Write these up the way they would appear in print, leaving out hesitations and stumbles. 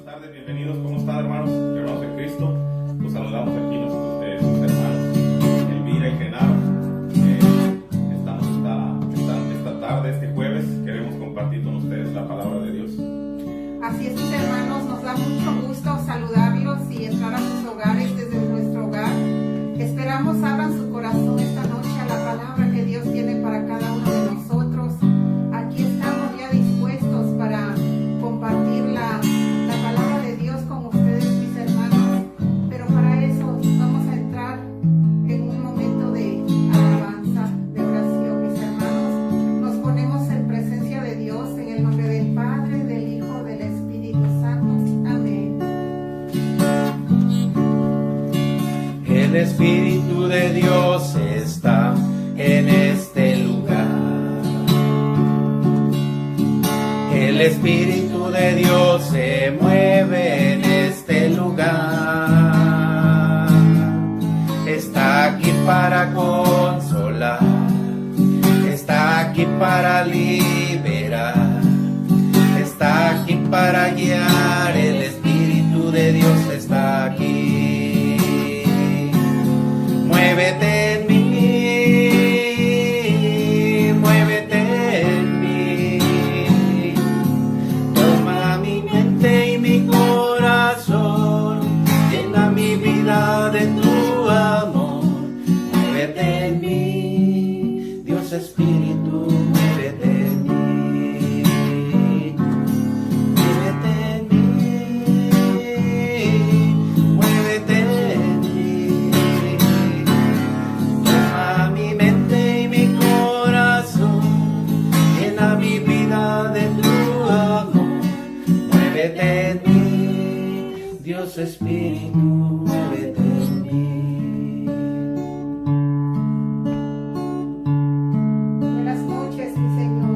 tardes, bienvenidos. ¿Cómo están, hermanos? Hermanos en Cristo. Los saludamos aquí sus hermanos Elvira y Genaro. Estamos esta tarde, este jueves, queremos compartir con ustedes la palabra de Dios. Así es, mis hermanos, nos da mucho gusto saludarlos y entrar a sus hogares desde nuestro hogar. Esperamos abran su corazón esta noche a la palabra que Dios tiene para cada uno de nosotros. Aquí estamos ya dispuestos para compartir la palabra de Dios con ustedes, mis hermanos. Pero para eso vamos a entrar en un momento de alabanza, de oración, mis hermanos. Nos ponemos en presencia de Dios en el nombre del Padre, del Hijo, del Espíritu Santo. Amén. El Espíritu de Dios está en este lugar. El Espíritu de Dios se mueve en este lugar. Está aquí para consolar, está aquí para liberar, está aquí para guiar. El Espíritu de Dios está aquí. Muévete en mí, muévete en mí. Toma mi mente y mi corazón, llena mi vida de tu amor. Muévete en mí, Dios Espíritu, muévete en mí. Muévete en mí, muévete en mí. Toma mi mente y mi corazón, llena mi vida de tu amor. Muévete en mí, Dios Espíritu, muévete en mí. Buenas noches, mi Señor.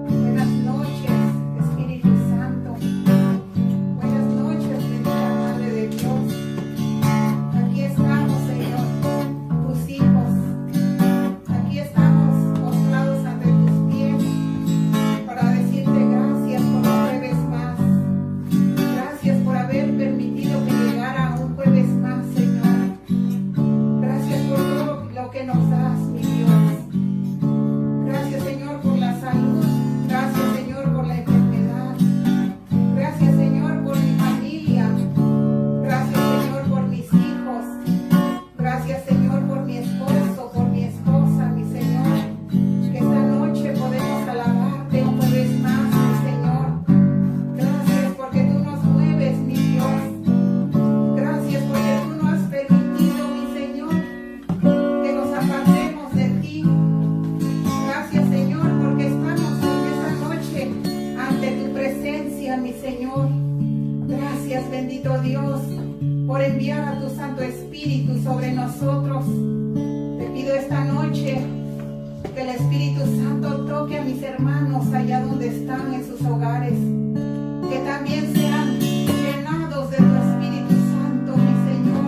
Buenas noches, Espíritu Santo. Buenas noches, bendita Madre de Dios. Aquí estamos, Señor, tus hijos. Aquí estamos postrados ante tus pies para decirte gracias por un jueves más. Gracias por haber permitido que llegara un jueves más, Señor. Gracias por todo lo que nos das, mi Dios. Gracias, Señor, por la salud. Gracias, Señor, por la enfermedad. Gracias, Señor, por mi familia. Gracias, Señor, por mis hijos. Gracias, Señor, por mi esposo, por mi esposa, mi Señor. Que esta noche podemos alabarte un jueves más, mi Señor. Gracias porque tú nos mueves, mi Dios. Gracias porque tú no has permitido, mi Señor, que nos apartemos de ti. Gracias, Señor, porque estamos en esta noche ante tu presencia, mi Señor. Gracias, bendito Dios, por enviar a tu Santo Espíritu sobre nosotros. Te pido esta noche que el Espíritu Santo toque a mis hermanos allá donde están en sus hogares. Que también sean llenados de tu Espíritu Santo, mi Señor.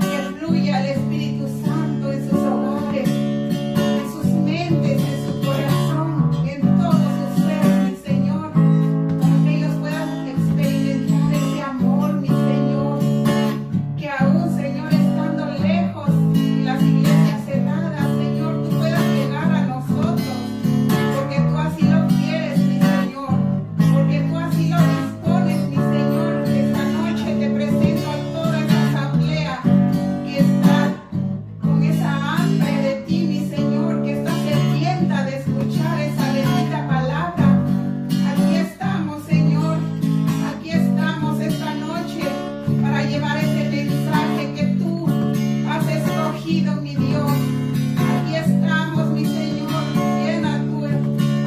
Que fluya el Espíritu Santo en sus hogares, en sus mentes, en su corazón, en todo su ser, mi Señor. Para que ellos puedan experimentar ese amor, mi Señor. Que aún, Señor, estando lejos, las iglesias cerradas, Señor, tú puedas llegar a nosotros. Porque tú así lo quieres, mi Señor. Porque tú así lo dispones, mi Señor. Esta noche te presento a toda esta asamblea que está con esa hambre de ti, mi Señor, que está sedienta de escuchar esa bendita palabra. Aquí estamos, Señor. Aquí estamos esta noche para llevar ese mensaje que tú has escogido, mi Dios. Aquí estamos, mi Señor. Llena tu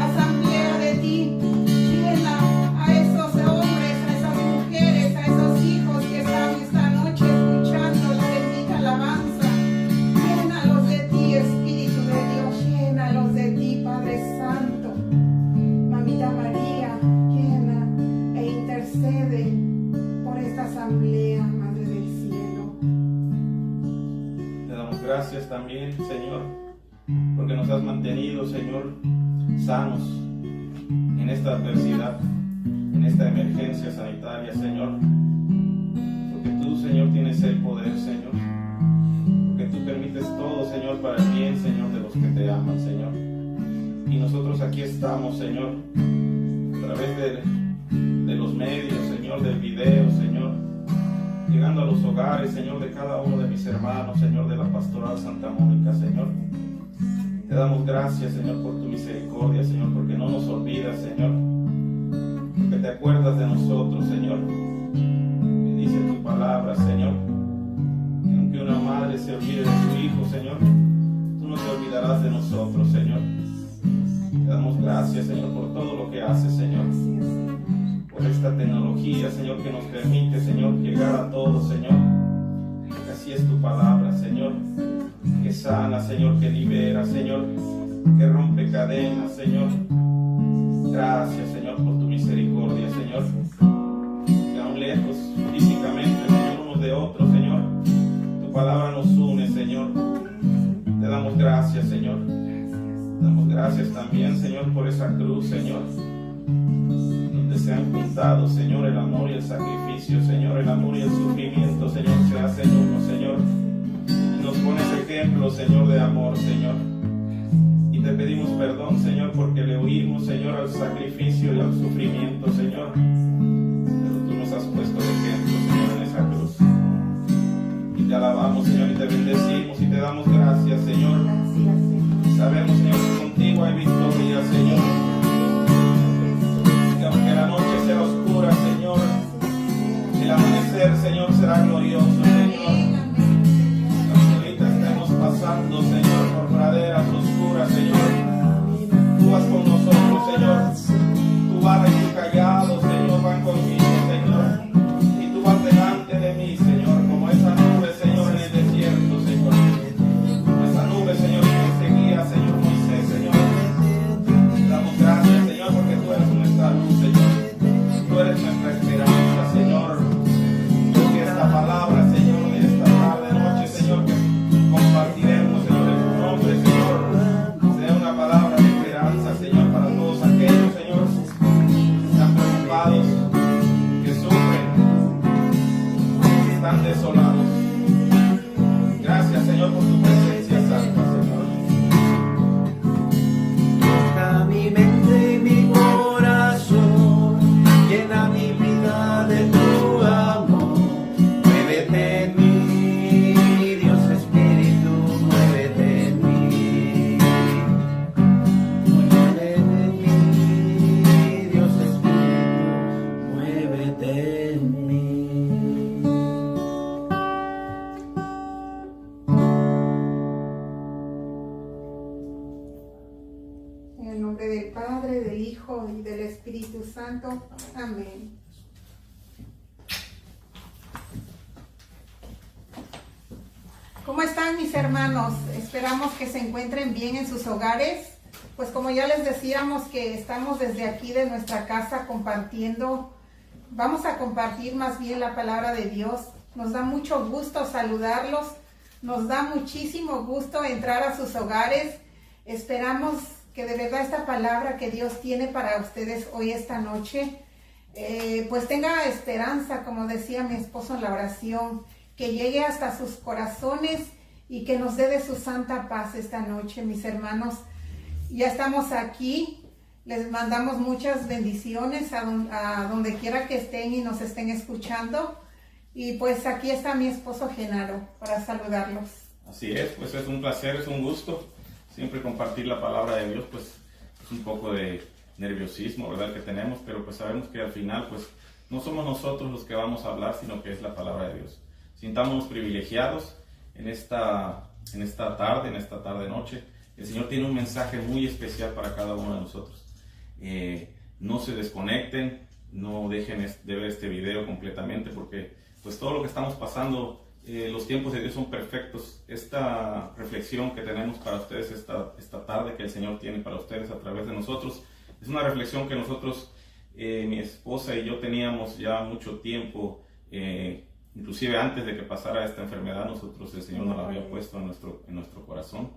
asamblea de ti. Llena a esos hombres, a esas mujeres, a esos hijos que están esta noche escuchando la bendita alabanza. Llénalos de ti, Espíritu de Dios. Llénalos de ti, Padre Santo. Mamita María, llena e intercede por esta asamblea, Madre del Cielo. Te damos gracias también, Señor, porque nos has mantenido, Señor, sanos en esta adversidad, en en esta emergencia sanitaria, Señor. Porque tú, Señor, tienes el poder, Señor. Porque tú permites todo, Señor, para el bien, Señor, de los que te aman, Señor. Y nosotros aquí estamos, Señor, a través de los medios, Señor, del video, Señor, llegando a los hogares, Señor, de cada uno de mis hermanos, Señor, de la Pastoral Santa Mónica, Señor. Te damos gracias, Señor, por tu misericordia, Señor, porque no nos olvidas, Señor, porque te acuerdas de nosotros, Señor. Que dice tu palabra, Señor, que aunque una madre se olvide de su hijo, Señor, tú no te olvidarás de nosotros, Señor. Te damos gracias, Señor, por todo lo que haces, Señor. Por esta tecnología, Señor, que nos permite, Señor, llegar a todos, Señor. Porque así es tu palabra, Señor. Que sana, Señor, que libera, Señor. Que rompe cadenas, Señor. Gracias, Señor, por tu misericordia, Señor. Que aún lejos físicamente, Señor, unos de otros, Señor, tu palabra nos une, Señor. Te damos gracias, Señor. Damos gracias también, Señor, por esa cruz, Señor, donde se han juntado, Señor, el amor y el sacrificio, Señor, el amor y el sufrimiento, Señor, se hacen uno, Señor, y nos pones ejemplo, Señor, de amor, Señor, y te pedimos perdón, Señor, porque le huimos, Señor, al sacrificio y al sufrimiento, Señor, pero tú nos has puesto de ejemplo, Señor, en esa cruz, y te alabamos, Señor, y te bendecimos, y te damos gracias, Señor. Sabemos, Señor, que contigo hay victoria, Señor. Que aunque la noche sea oscura, Señor, el amanecer, Señor, será glorioso, Señor. Aunque ahorita estemos pasando, Señor, por praderas oscuras, Señor, tú vas con nosotros, Señor. Tu vara y tu callado, Señor, van conmigo, Señor. Y tú vas delante de mí, Señor, como esa nube, Señor, en el desierto, Señor. Como esa nube, Señor, Señor Moisés, Señor. Te damos gracias, Señor, porque tú eres nuestra luz, Señor. Tú eres nuestra esperanza, Señor. Que esta palabra, Señor, de esta tarde, noche, Señor, que compartiremos, Señor, en tu nombre, Señor, sea una palabra de esperanza, Señor, para todos aquellos, Señor, que están preocupados, que sufren, que están desolados. Gracias, Señor, por tu presencia santa, Señor. Mi mente y mi corazón, llena mi vida de tu amor. Muévete en mí, Dios Espíritu, muévete en mí. Muévete en mí, Dios Espíritu, muévete en mí. En el nombre del Padre, del Hijo y del Espíritu Santo. Amén. ¿Cómo están mis hermanos? Esperamos que se encuentren bien en sus hogares. Pues como ya les decíamos que estamos desde aquí de nuestra casa compartiendo, vamos a compartir más bien la palabra de Dios. Nos da mucho gusto saludarlos, nos da muchísimo gusto entrar a sus hogares. Esperamos que de verdad esta palabra que Dios tiene para ustedes hoy, esta noche, pues tenga esperanza, como decía mi esposo en la oración, que llegue hasta sus corazones y que nos dé de su santa paz esta noche, mis hermanos. Ya estamos aquí, les mandamos muchas bendiciones a donde quiera que estén y nos estén escuchando. Y pues aquí está mi esposo Genaro para saludarlos. Así es, pues es un placer, es un gusto. Siempre compartir la palabra de Dios, pues es un poco de nerviosismo, ¿verdad?, que tenemos, pero pues sabemos que al final, pues no somos nosotros los que vamos a hablar, sino que es la palabra de Dios. Sintámonos privilegiados en esta tarde, noche. El Señor tiene un mensaje muy especial para cada uno de nosotros. No se desconecten, no dejen de ver este video completamente, porque pues todo lo que estamos pasando, los tiempos de Dios son perfectos. Esta reflexión que tenemos para ustedes esta tarde, que el Señor tiene para ustedes a través de nosotros, es una reflexión que nosotros, mi esposa y yo, teníamos ya mucho tiempo, inclusive antes de que pasara esta enfermedad. Nosotros, el Señor nos la había puesto en nuestro corazón.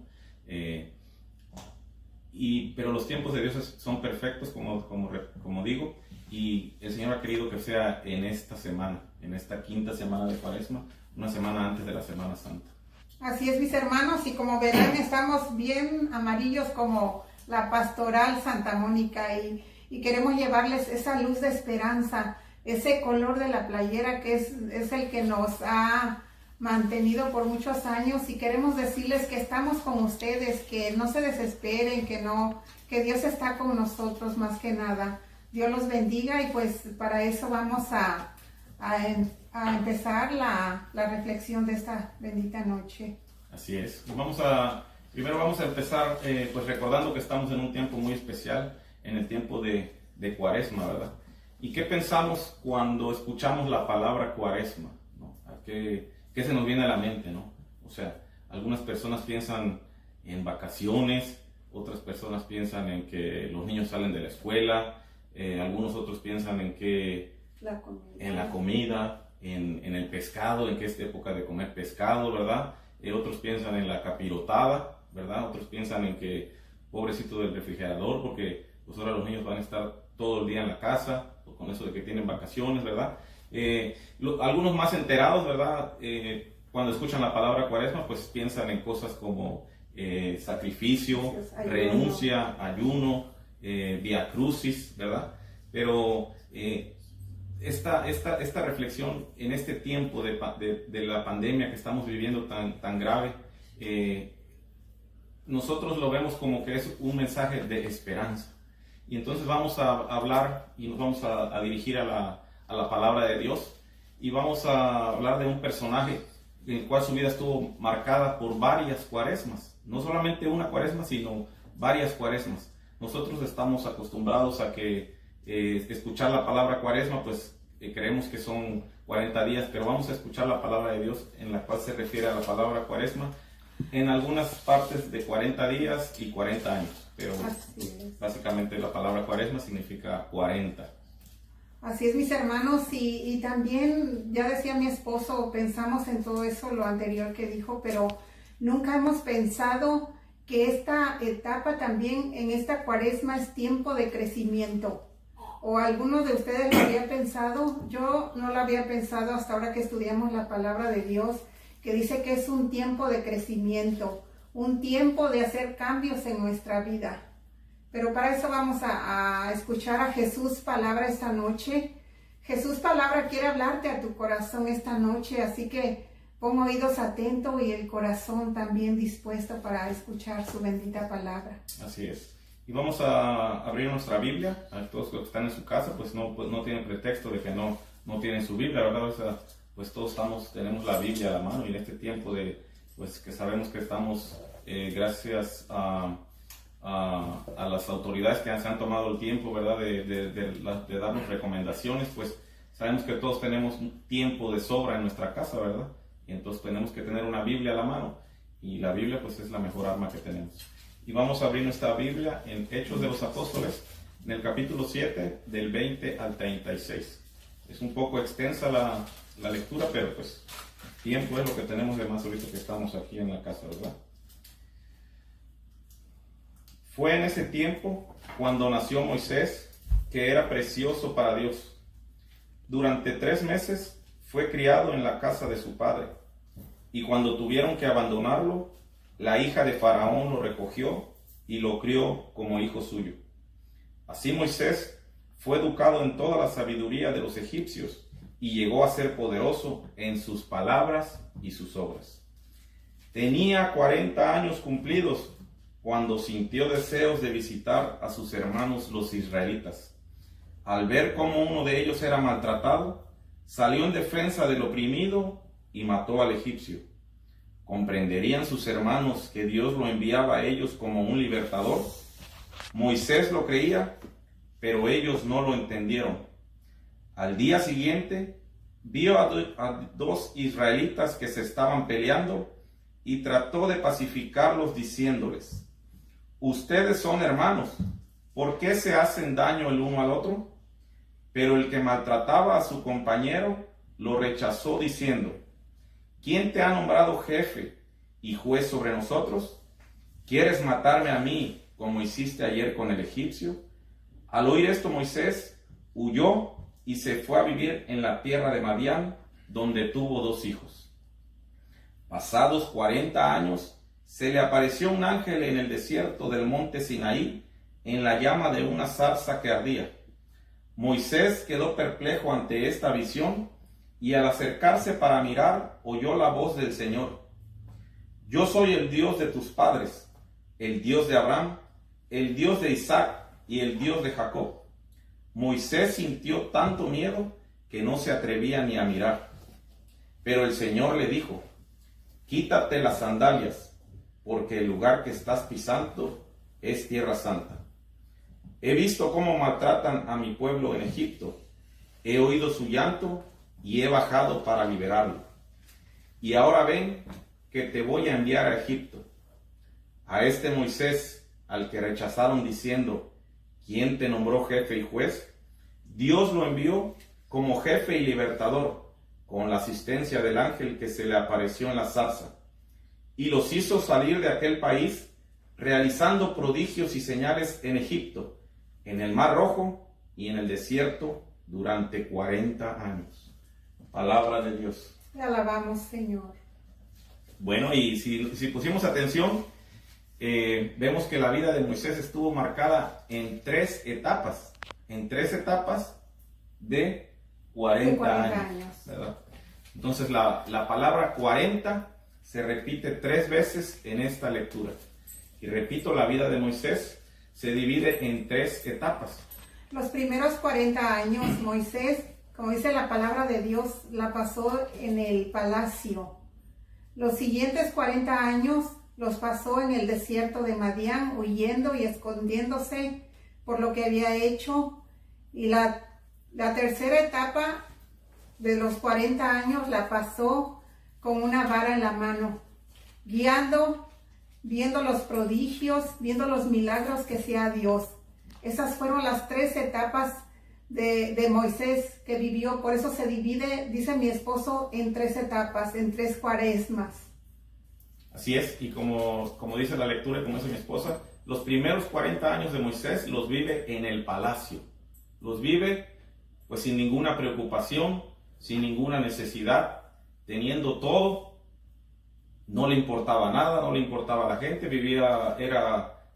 Pero los tiempos de Dios son perfectos, como digo, y el Señor ha querido que sea en esta semana, en esta quinta semana de Cuaresma, una semana antes de la Semana Santa. Así es, mis hermanos, y como verán, estamos bien amarillos como la pastoral Santa Mónica y queremos llevarles esa luz de esperanza, ese color de la playera que es el que nos ha mantenido por muchos años, y queremos decirles que estamos con ustedes, que no se desesperen, que Dios está con nosotros más que nada. Dios los bendiga, y pues para eso vamos a empezar la reflexión de esta bendita noche. Así es. Primero vamos a empezar pues recordando que estamos en un tiempo muy especial, en el tiempo de Cuaresma, ¿verdad? ¿Y qué pensamos cuando escuchamos la palabra Cuaresma, ¿no? ¿Qué se nos viene a la mente, no? O sea, algunas personas piensan en vacaciones, otras personas piensan en que los niños salen de la escuela, algunos otros piensan en la comida, en el pescado, en que es época de comer pescado, ¿verdad? Otros piensan en la capirotada, ¿verdad? Otros piensan en que pobrecito del refrigerador, porque pues ahora los niños van a estar todo el día en la casa, pues, con eso de que tienen vacaciones, ¿verdad? Algunos más enterados, ¿verdad? Cuando escuchan la palabra Cuaresma, pues piensan en cosas como sacrificio, renuncia, ayuno, vía crucis, ¿verdad? Pero esta reflexión en este tiempo de la pandemia que estamos viviendo tan grave, nosotros lo vemos como que es un mensaje de esperanza. Y entonces vamos a hablar y nos vamos a dirigir a la palabra de Dios, y vamos a hablar de un personaje en el cual su vida estuvo marcada por varias cuaresmas, no solamente una cuaresma, sino varias cuaresmas. Nosotros estamos acostumbrados a que escuchar la palabra Cuaresma, pues creemos que son 40 días, pero vamos a escuchar la palabra de Dios en la cual se refiere a la palabra Cuaresma en algunas partes de 40 días y 40 años, pero básicamente la palabra Cuaresma significa 40. Así es, mis hermanos, y también, ya decía mi esposo, pensamos en todo eso, lo anterior que dijo, pero nunca hemos pensado que esta etapa también, en esta Cuaresma, es tiempo de crecimiento. ¿O alguno de ustedes lo había pensado? Yo no lo había pensado hasta ahora que estudiamos la palabra de Dios, que dice que es un tiempo de crecimiento, un tiempo de hacer cambios en nuestra vida. Pero para eso vamos a escuchar a Jesús Palabra esta noche. Jesús Palabra quiere hablarte a tu corazón esta noche, así que pon oídos atentos y el corazón también dispuesto para escuchar su bendita palabra. Así es. Y vamos a abrir nuestra Biblia. A todos los que están en su casa, pues no tienen pretexto de que no tienen su Biblia, ¿verdad? O sea, pues todos tenemos la Biblia a la mano, y en este tiempo pues que sabemos que estamos, gracias a las autoridades que se han tomado el tiempo, ¿verdad? De darnos recomendaciones, pues sabemos que todos tenemos un tiempo de sobra en nuestra casa, ¿verdad? Y entonces tenemos que tener una Biblia a la mano, y la Biblia pues es la mejor arma que tenemos. Y vamos a abrir nuestra Biblia en Hechos de los Apóstoles, en el capítulo 7, del 20 al 36. Es un poco extensa la lectura, pero pues tiempo es lo que tenemos de más ahorita que estamos aquí en la casa, ¿verdad? Fue en ese tiempo cuando nació Moisés, que era precioso para Dios. Durante 3 meses fue criado en la casa de su padre, y cuando tuvieron que abandonarlo, la hija de Faraón lo recogió y lo crió como hijo suyo. Así Moisés fue educado en toda la sabiduría de los egipcios, y llegó a ser poderoso en sus palabras y sus obras. Tenía 40 años cumplidos cuando sintió deseos de visitar a sus hermanos los israelitas. Al ver cómo uno de ellos era maltratado, salió en defensa del oprimido y mató al egipcio. ¿Comprenderían sus hermanos que Dios lo enviaba a ellos como un libertador? Moisés lo creía, pero ellos no lo entendieron. Al día siguiente, vio a 2 israelitas que se estaban peleando y trató de pacificarlos diciéndoles: ustedes son hermanos, ¿por qué se hacen daño el uno al otro? Pero el que maltrataba a su compañero lo rechazó diciendo: ¿quién te ha nombrado jefe y juez sobre nosotros? ¿Quieres matarme a mí como hiciste ayer con el egipcio? Al oír esto, Moisés huyó y se fue a vivir en la tierra de Madián, donde tuvo 2 hijos. Pasados 40 años, se le apareció un ángel en el desierto del monte Sinaí, en la llama de una zarza que ardía. Moisés quedó perplejo ante esta visión, y al acercarse para mirar, oyó la voz del Señor: Yo soy el Dios de tus padres, el Dios de Abraham, el Dios de Isaac y el Dios de Jacob. Moisés sintió tanto miedo que no se atrevía ni a mirar. Pero el Señor le dijo: Quítate las sandalias, porque el lugar que estás pisando es tierra santa. He visto cómo maltratan a mi pueblo en Egipto. He oído su llanto y he bajado para liberarlo. Y ahora ven que te voy a enviar a Egipto. A este Moisés, al que rechazaron diciendo: ¿Quién te nombró jefe y juez? Dios lo envió como jefe y libertador, con la asistencia del ángel que se le apareció en la zarza, y los hizo salir de aquel país, realizando prodigios y señales en Egipto, en el Mar Rojo y en el desierto durante 40 años. Palabra de Dios. Te alabamos, Señor. Bueno, y si pusimos atención, vemos que la vida de Moisés estuvo marcada en 3 etapas, de 40 años, ¿verdad? Entonces la palabra 40 se repite 3 veces en esta lectura. Y repito, la vida de Moisés se divide en 3 etapas. Los primeros 40 años Moisés, como dice la palabra de Dios, la pasó en el palacio. Los siguientes 40 años los pasó en el desierto de Madián, huyendo y escondiéndose por lo que había hecho. Y la tercera etapa de los 40 años la pasó con una vara en la mano, guiando, viendo los prodigios, viendo los milagros que hacía Dios. Esas fueron las 3 etapas de Moisés que vivió. Por eso se divide, dice mi esposo, en 3 etapas, en 3 cuaresmas. Así es, y como dice la lectura y como dice mi esposa, los primeros 40 años de Moisés los vive en el palacio. Los vive pues sin ninguna preocupación, sin ninguna necesidad, teniendo todo. No le importaba nada, no le importaba la gente, era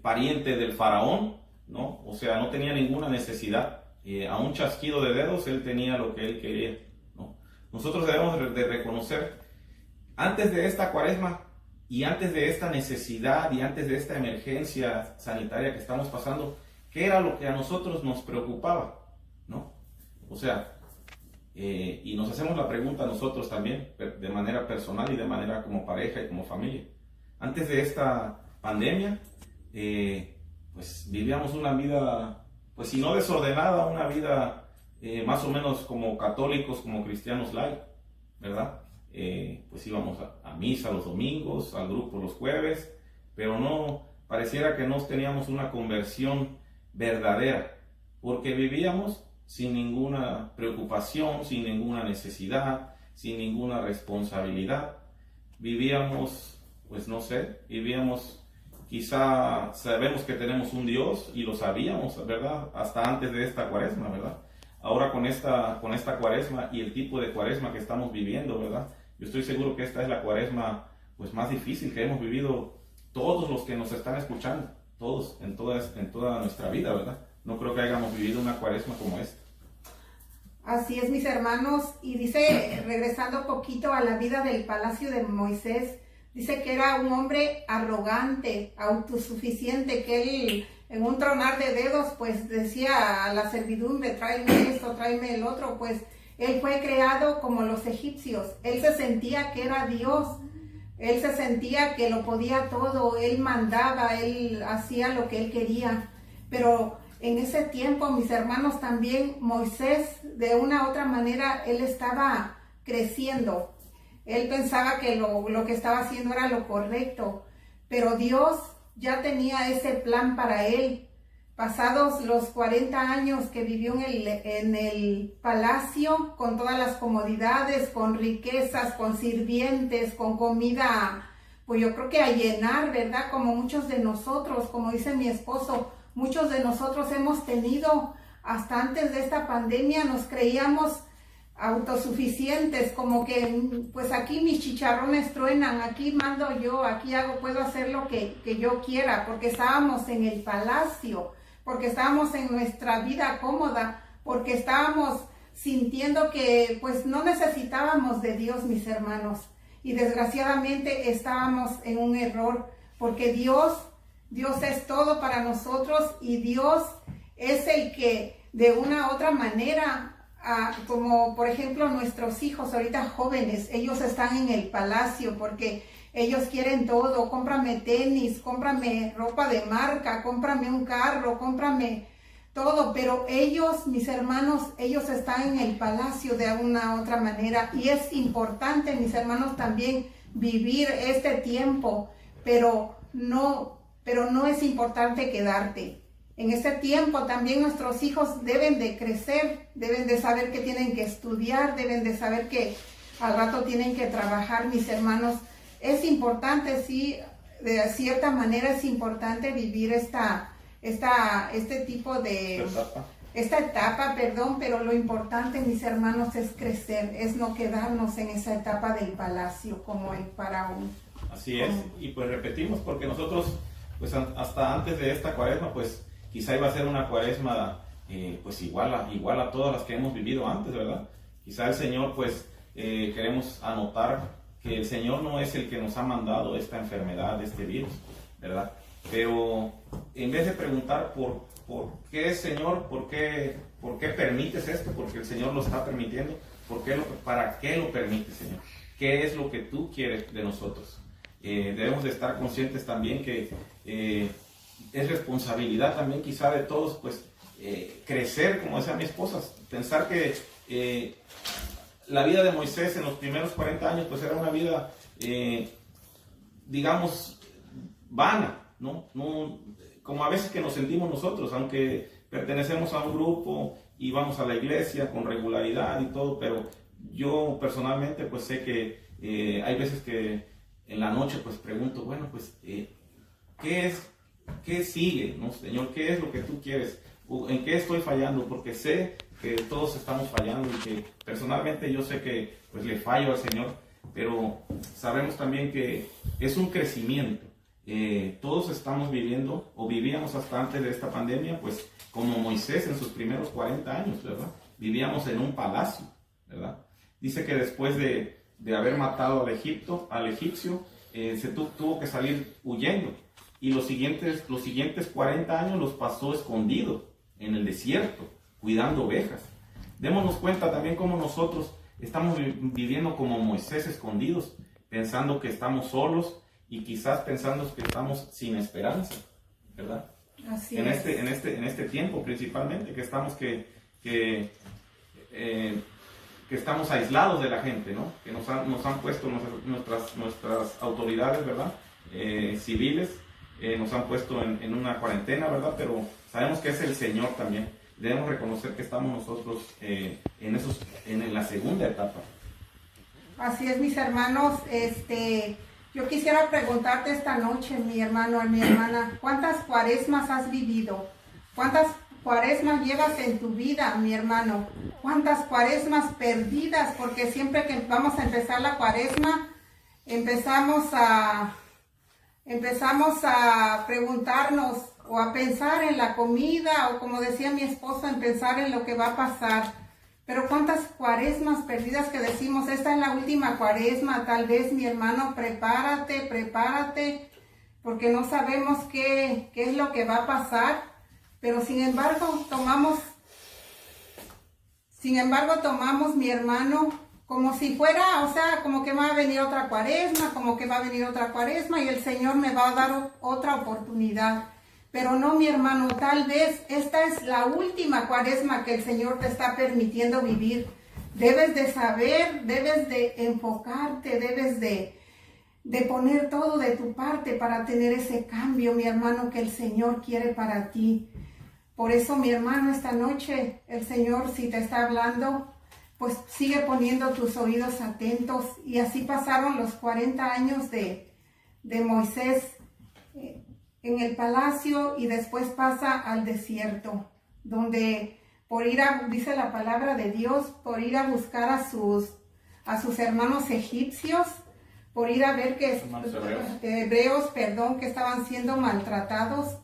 pariente del faraón, ¿no? O sea, no tenía ninguna necesidad. A un chasquido de dedos él tenía lo que él quería, ¿no? Nosotros debemos de reconocer, antes de esta cuaresma y antes de esta necesidad y antes de esta emergencia sanitaria que estamos pasando, ¿qué era lo que a nosotros nos preocupaba, ¿no? O sea, y nos hacemos la pregunta nosotros también, de manera personal y de manera como pareja y como familia. Antes de esta pandemia, pues vivíamos una vida, pues si no desordenada, una vida más o menos como católicos, como cristianos light, ¿verdad? Pues íbamos a misa los domingos, al grupo los jueves, pero no, pareciera que no teníamos una conversión verdadera, porque vivíamos sin ninguna preocupación, sin ninguna necesidad, sin ninguna responsabilidad. Vivíamos, pues no sé, quizá sabemos que tenemos un Dios y lo sabíamos, ¿verdad? Hasta antes de esta cuaresma, ¿verdad? Ahora con esta cuaresma y el tipo de cuaresma que estamos viviendo, ¿verdad? Yo estoy seguro que esta es la cuaresma pues más difícil que hemos vivido todos los que nos están escuchando, todos, en toda nuestra vida, ¿verdad? No creo que hayamos vivido una cuaresma como esta. Así es, mis hermanos, y dice, regresando un poquito a la vida del palacio de Moisés, dice que era un hombre arrogante, autosuficiente, que él en un tronar de dedos pues decía a la servidumbre: tráeme esto, tráeme el otro. Pues él fue creado como los egipcios. Él se sentía que era Dios, él se sentía que lo podía todo, él mandaba, él hacía lo que él quería. Pero en ese tiempo, mis hermanos, también Moisés, de una u otra manera, él estaba creciendo. Él pensaba que lo que estaba haciendo era lo correcto, pero Dios ya tenía ese plan para él. Pasados los 40 años que vivió en el palacio, con todas las comodidades, con riquezas, con sirvientes, con comida, pues yo creo que a llenar, ¿verdad? Como muchos de nosotros, como dice mi esposo, muchos de nosotros hemos tenido, hasta antes de esta pandemia, nos creíamos autosuficientes, como que pues aquí mis chicharrones truenan, aquí mando yo, aquí puedo hacer lo que yo quiera, porque estábamos en el palacio, porque estábamos en nuestra vida cómoda, porque estábamos sintiendo que pues no necesitábamos de Dios, mis hermanos, y desgraciadamente estábamos en un error, porque Dios es todo para nosotros, y Dios es el que de una u otra manera, como por ejemplo nuestros hijos ahorita jóvenes, ellos están en el palacio porque ellos quieren todo: cómprame tenis, cómprame ropa de marca, cómprame un carro, cómprame todo, pero ellos, mis hermanos, ellos están en el palacio de una u otra manera, y es importante, mis hermanos, también vivir este tiempo, pero no es importante quedarte. En este tiempo también nuestros hijos deben de crecer, deben de saber que tienen que estudiar, deben de saber que al rato tienen que trabajar, mis hermanos. Es importante, sí, de cierta manera es importante vivir esta etapa, pero lo importante, mis hermanos, es crecer, es no quedarnos en esa etapa del palacio como el faraón. Así es, y pues repetimos, porque nosotros, pues hasta antes de esta cuaresma, pues quizá iba a ser una cuaresma pues igual a todas las que hemos vivido antes, ¿verdad? Quizá el Señor, pues queremos anotar que el Señor no es el que nos ha mandado esta enfermedad, este virus, ¿verdad? Pero en vez de preguntar por qué, Señor, por qué permites esto, porque el Señor lo está permitiendo, ¿para qué lo permites, Señor? ¿Qué es lo que tú quieres de nosotros? Debemos de estar conscientes también que es responsabilidad también quizá de todos, pues crecer, como decía mi esposa, pensar que la vida de Moisés en los primeros 40 años pues era una vida, digamos, vana, ¿no? Como a veces que nos sentimos nosotros, aunque pertenecemos a un grupo y vamos a la iglesia con regularidad y todo, pero yo personalmente pues sé que hay veces que en la noche pues pregunto, bueno, pues ¿qué sigue, no, Señor? ¿Qué es lo que tú quieres? ¿En qué estoy fallando? Porque sé que todos estamos fallando, y que personalmente yo sé que pues le fallo al Señor, pero sabemos también que es un crecimiento. Todos estamos viviendo, o vivíamos hasta antes de esta pandemia, pues como Moisés en sus primeros 40 años, ¿verdad? Vivíamos en un palacio, ¿verdad? Dice que después de haber matado al egipcio, se tuvo que salir huyendo, y los siguientes 40 años los pasó escondido en el desierto, cuidando ovejas. Démonos cuenta también cómo nosotros estamos viviendo como Moisés, escondidos, pensando que estamos solos, y quizás pensando que estamos sin esperanza, ¿verdad? Así en es. En este tiempo principalmente, que estamos que estamos aislados de la gente, ¿no? Que nos han puesto nuestras autoridades, ¿verdad? Civiles, nos han puesto en una cuarentena, ¿verdad? Pero sabemos que es el Señor también. Debemos reconocer que estamos nosotros en la segunda etapa. Así es, mis hermanos. Yo quisiera preguntarte esta noche, mi hermano, mi hermana, ¿cuántas cuaresmas has vivido? ¿Cuántas cuaresmas llevas en tu vida, mi hermano? ¿Cuántas cuaresmas perdidas? Porque siempre que vamos a empezar la cuaresma, empezamos a preguntarnos o a pensar en la comida, o como decía mi esposo, en pensar en lo que va a pasar. Pero cuántas cuaresmas perdidas que decimos, esta es la última cuaresma, tal vez, mi hermano, prepárate, porque no sabemos qué es lo que va a pasar, pero sin embargo tomamos, mi hermano, como si fuera, o sea, como que va a venir otra cuaresma, y el Señor me va a dar otra oportunidad. Pero no, mi hermano, tal vez esta es la última cuaresma que el Señor te está permitiendo vivir. Debes de saber, debes de enfocarte, debes de poner todo de tu parte para tener ese cambio, mi hermano, que el Señor quiere para ti. Por eso, mi hermano, esta noche el Señor, si te está hablando, pues sigue poniendo tus oídos atentos. Y así pasaron los 40 años de Moisés. en el palacio y después pasa al desierto, donde dice la palabra de Dios, por ir a buscar a sus hermanos egipcios, por ir a ver que hebreos, que estaban siendo maltratados.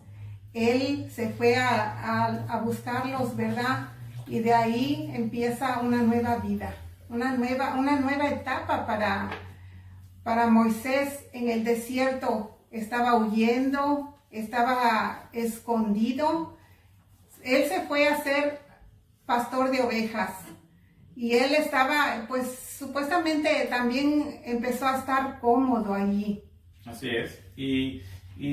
Él se fue a buscarlos, ¿verdad? Y de ahí empieza una nueva vida, una nueva etapa para Moisés en el desierto. Estaba huyendo, estaba escondido. Él se fue a ser pastor de ovejas. Y él estaba, pues supuestamente también empezó a estar cómodo allí. Así es. Y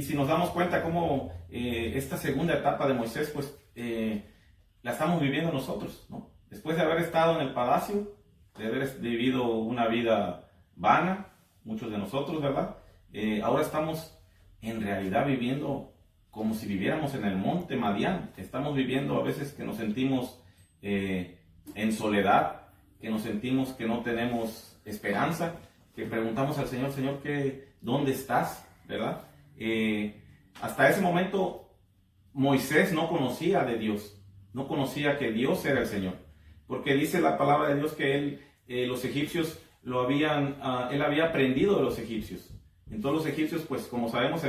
si nos damos cuenta cómo esta segunda etapa de Moisés, pues la estamos viviendo nosotros, ¿no? Después de haber estado en el palacio, de haber vivido una vida vana, muchos de nosotros, ¿verdad? Ahora estamos en realidad viviendo como si viviéramos en el monte Madián. Estamos viviendo a veces que nos sentimos en soledad, que nos sentimos que no tenemos esperanza, que preguntamos al Señor, Señor, ¿dónde estás? ¿Verdad? Hasta ese momento Moisés no conocía de Dios, no conocía que Dios era el Señor, porque dice la palabra de Dios que los egipcios él había aprendido de los egipcios. Entonces los egipcios, pues como sabemos,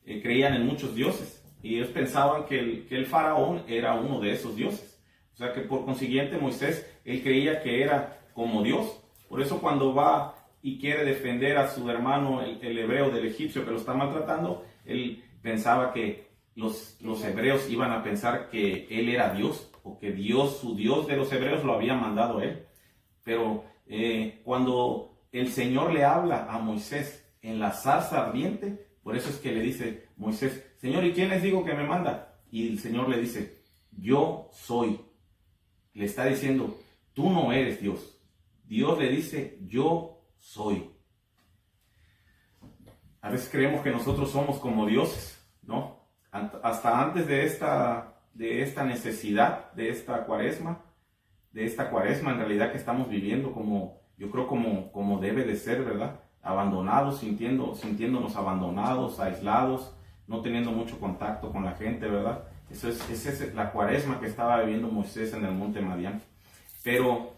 creían en muchos dioses, y ellos pensaban que el faraón era uno de esos dioses. O sea que por consiguiente Moisés, él creía que era como Dios. Por eso cuando va y quiere defender a su hermano, el hebreo del egipcio que lo está maltratando, él pensaba que los hebreos iban a pensar que él era Dios, o que Dios, su Dios de los hebreos, lo había mandado a él. Pero cuando el Señor le habla a Moisés en la zarza ardiente, por eso es que le dice Moisés, Señor, ¿y quién les digo que me manda? Y el Señor le dice, yo soy. Le está diciendo, tú no eres Dios. Dios le dice, yo soy. A veces creemos que nosotros somos como dioses, ¿no? Hasta antes de esta necesidad, de esta cuaresma en realidad que estamos viviendo yo creo como debe de ser, ¿verdad? Abandonados, sintiéndonos abandonados, aislados, no teniendo mucho contacto con la gente, ¿verdad? Esa es la cuaresma que estaba viviendo Moisés en el monte Madián. Pero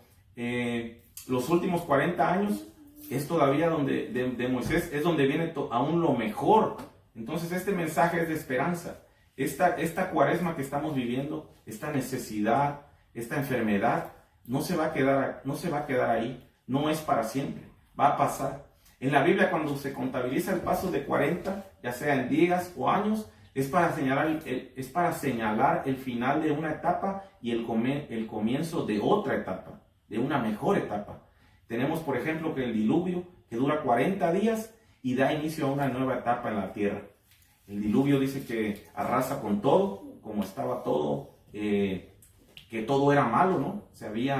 los últimos 40 años es todavía de Moisés, es donde viene aún lo mejor. Entonces este mensaje es de esperanza. Esta cuaresma que estamos viviendo, esta necesidad, esta enfermedad, no se va a quedar ahí, no es para siempre, va a pasar. En la Biblia, cuando se contabiliza el paso de 40, ya sea en días o años, es para señalar el final de una etapa y el comienzo de otra etapa, de una mejor etapa. Tenemos, por ejemplo, que el diluvio, que dura 40 días y da inicio a una nueva etapa en la tierra. El diluvio dice que arrasa con todo, como estaba todo, que todo era malo, ¿no?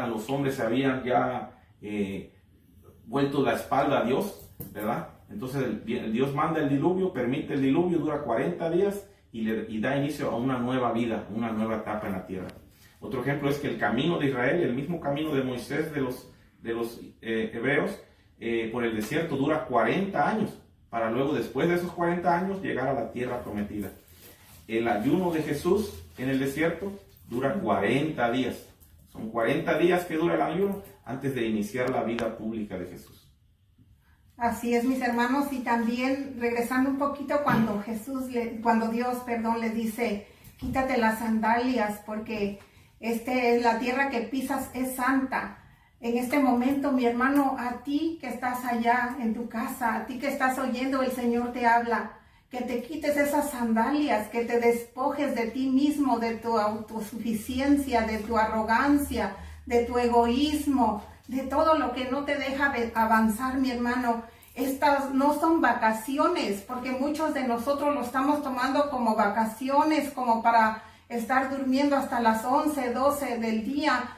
Los hombres se habían ya vuelto la espalda a Dios, ¿verdad? Entonces Dios manda el diluvio, permite el diluvio, dura 40 días y da inicio a una nueva vida, una nueva etapa en la tierra. Otro ejemplo es que el camino de Israel, el mismo camino de Moisés de los hebreos, por el desierto dura 40 años, para luego después de esos 40 años llegar a la tierra prometida. El ayuno de Jesús en el desierto dura 40 días. Son 40 días que dura el ayuno antes de iniciar la vida pública de Jesús. Así es, mis hermanos, y también regresando un poquito cuando Dios le dice, quítate las sandalias porque la tierra que pisas es santa. En este momento, mi hermano, a ti que estás allá en tu casa, a ti que estás oyendo, el Señor te habla, que te quites esas sandalias, que te despojes de ti mismo, de tu autosuficiencia, de tu arrogancia, de tu egoísmo, de todo lo que no te deja avanzar, mi hermano. Estas no son vacaciones, porque muchos de nosotros lo estamos tomando como vacaciones, como para estar durmiendo hasta las 11, 12 del día,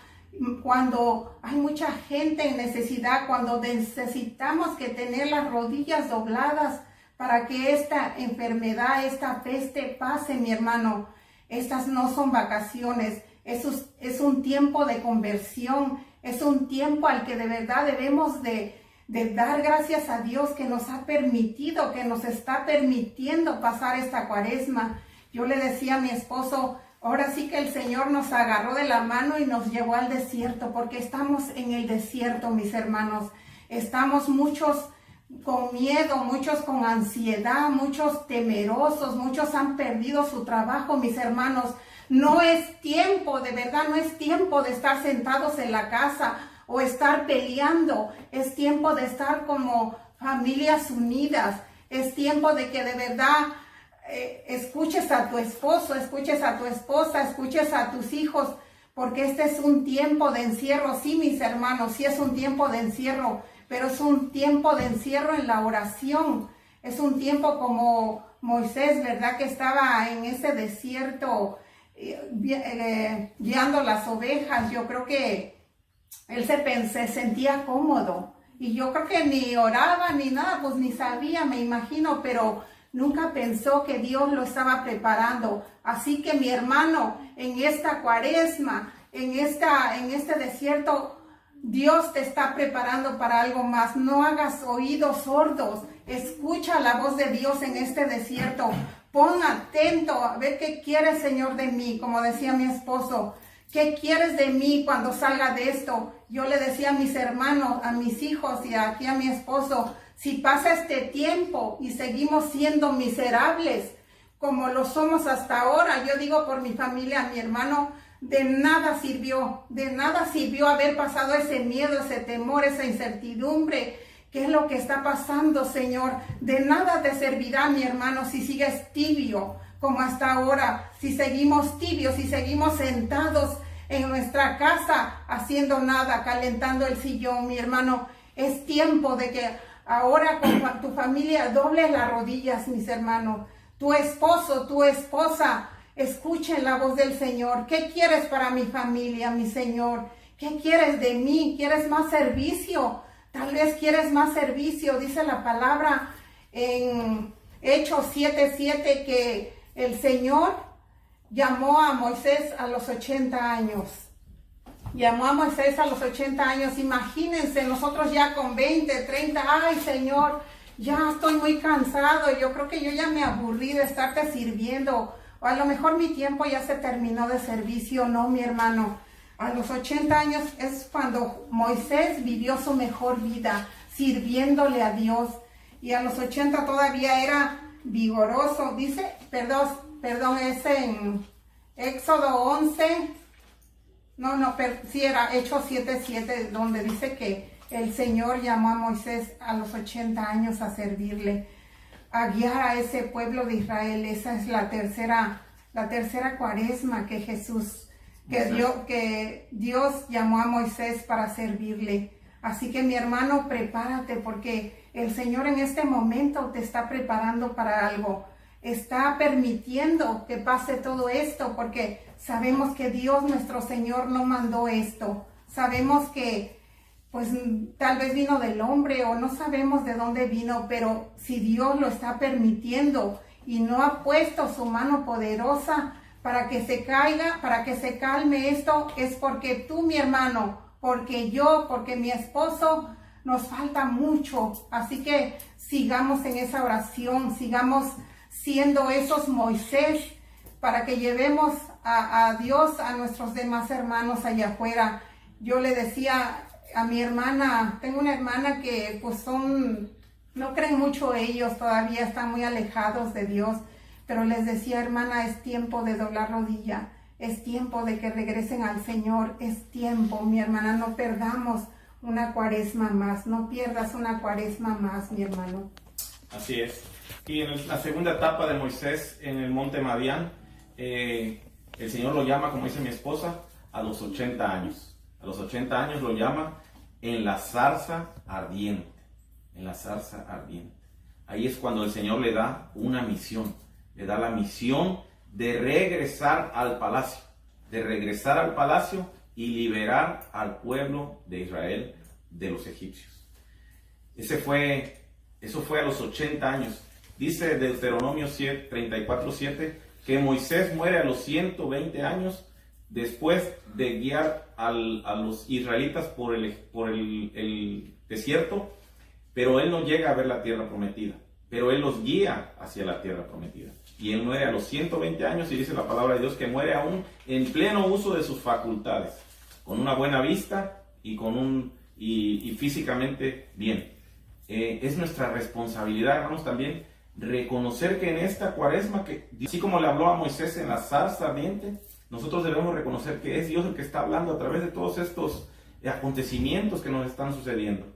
cuando hay mucha gente en necesidad, cuando necesitamos que tener las rodillas dobladas para que esta enfermedad, esta peste pase, mi hermano. Estas no son vacaciones, es un tiempo de conversión, es un tiempo al que de verdad debemos de de dar gracias a Dios que nos ha permitido, que nos está permitiendo pasar esta cuaresma. Yo le decía a mi esposo, ahora sí que el Señor nos agarró de la mano y nos llevó al desierto, porque estamos en el desierto, mis hermanos. Estamos muchos con miedo, muchos con ansiedad, muchos temerosos, muchos han perdido su trabajo, mis hermanos. No es tiempo, de verdad, no es tiempo de estar sentados en la casa o estar peleando. Es tiempo de estar como familias unidas. Es tiempo de que de verdad escuches a tu esposo, escuches a tu esposa, escuches a tus hijos, porque este es un tiempo de encierro. Sí, mis hermanos, sí es un tiempo de encierro, pero es un tiempo de encierro en la oración. Es un tiempo como Moisés, ¿verdad? Que estaba en ese desierto guiando las ovejas. Yo creo que él se sentía cómodo. Y yo creo que ni oraba ni nada, pues ni sabía, me imagino, pero nunca pensó que Dios lo estaba preparando. Así que mi hermano, en esta cuaresma, en este desierto, Dios te está preparando para algo más. No hagas oídos sordos. Escucha la voz de Dios en este desierto. Pon atento a ver qué quiere, Señor, de mí. Como decía mi esposo, ¿qué quieres de mí cuando salga de esto? Yo le decía a mis hermanos, a mis hijos y aquí a mi esposo, si pasa este tiempo y seguimos siendo miserables como lo somos hasta ahora, yo digo por mi familia, mi hermano, de nada sirvió haber pasado ese miedo, ese temor, esa incertidumbre. ¿Qué es lo que está pasando, Señor? De nada te servirá, mi hermano, si sigues tibio como hasta ahora, si seguimos tibios, si seguimos sentados en nuestra casa haciendo nada, calentando el sillón, mi hermano. Es tiempo de que ahora con tu familia dobles las rodillas, mis hermanos. Tu esposo, tu esposa, escuchen la voz del Señor. ¿Qué quieres para mi familia, mi Señor? ¿Qué quieres de mí? ¿Quieres más servicio? Tal vez quieres más servicio. Dice la palabra en Hechos 7:7 que el Señor llamó a Moisés a los 80 años. Llamó a Moisés a los 80 años. Imagínense, nosotros ya con 20, 30. Ay, Señor, ya estoy muy cansado. Yo creo que yo ya me aburrí de estarte sirviendo. O a lo mejor mi tiempo ya se terminó de servicio. No, mi hermano. A los 80 años es cuando Moisés vivió su mejor vida, sirviéndole a Dios. Y a los 80 todavía era vigoroso. Dice, perdón, es en Éxodo 11. Sí era Hechos 7:7, donde dice que el Señor llamó a Moisés a los 80 años a servirle, a guiar a ese pueblo de Israel. Esa es la tercera cuaresma que Dios llamó a Moisés para servirle. Así que mi hermano, prepárate, porque el Señor en este momento te está preparando para algo. Está permitiendo que pase todo esto, porque sabemos que Dios nuestro Señor no mandó esto. Sabemos que pues tal vez vino del hombre o no sabemos de dónde vino, pero si Dios lo está permitiendo y no ha puesto su mano poderosa para que se caiga, para que se calme esto, es porque tú, mi hermano, porque yo, porque mi esposo, nos falta mucho. Así que sigamos en esa oración, sigamos siendo esos Moisés, para que llevemos a Dios a nuestros demás hermanos allá afuera. Yo le decía a mi hermana, tengo una hermana que pues no creen mucho ellos, todavía están muy alejados de Dios, pero les decía, hermana, es tiempo de doblar rodilla, es tiempo de que regresen al Señor, es tiempo, mi hermana, no perdamos una cuaresma más, no pierdas una cuaresma más, mi hermano. Así es. Y en la segunda etapa de Moisés en el monte Madián, el Señor lo llama, como dice mi esposa, a los 80 años. A los 80 años lo llama en la zarza ardiente. En la zarza ardiente. Ahí es cuando el Señor le da una misión. Le da la misión de regresar al palacio. De regresar al palacio y liberar al pueblo de Israel de los egipcios. Eso fue a los 80 años. Dice Deuteronomio 34:7 que Moisés muere a los 120 años después de guiar a los israelitas por el desierto. pero él no llega a ver la tierra prometida, pero él los guía hacia la tierra prometida. Y él muere a los 120 años y dice la palabra de Dios que muere aún en pleno uso de sus facultades, con una buena vista y físicamente bien. Es nuestra responsabilidad, hermanos, también reconocer que en esta cuaresma, que así como le habló a Moisés en la zarza ardiente, nosotros debemos reconocer que es Dios el que está hablando a través de todos estos acontecimientos que nos están sucediendo,